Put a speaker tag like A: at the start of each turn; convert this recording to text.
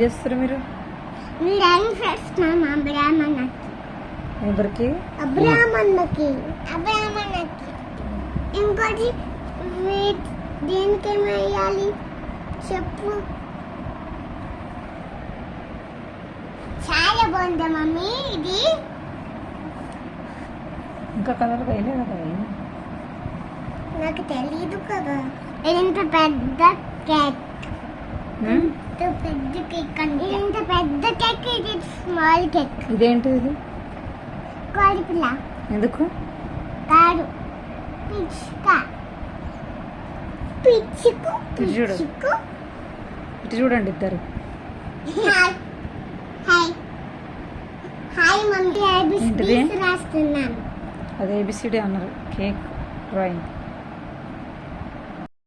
A: చేస్తారు మీరు? ఎవరికి?
B: అబ్రాహ్మణ్కి. ఇంకోటి దేనికి వేయాలి చెప్పు. చాలా బాగుందా మమ్మీ ఇది?
A: ఇంకా కలర్ వేయలేదు కదా.
B: నాకు తెలీదు కదా. ఇంత పెద్ద కేక్, ఇంత పెద్ద కేక్ అంటే ఇంత పెద్ద కేక్. ఇది స్మాల్ కేక్.
A: ఇదేంటి ఇది?
B: కోడిపిల్ల.
A: ఎందుకు?
B: కాదు, పిచ్చుక. పిచ్చుకు పిచ్చుకు.
A: ఇటు చూడండి ఇద్దరు.
B: Hi hi hi mummy.
A: ఏంటిది?
B: రాస్తున్నాను.
A: అది ఏబిసిడి అన్నారు. Cake drawing.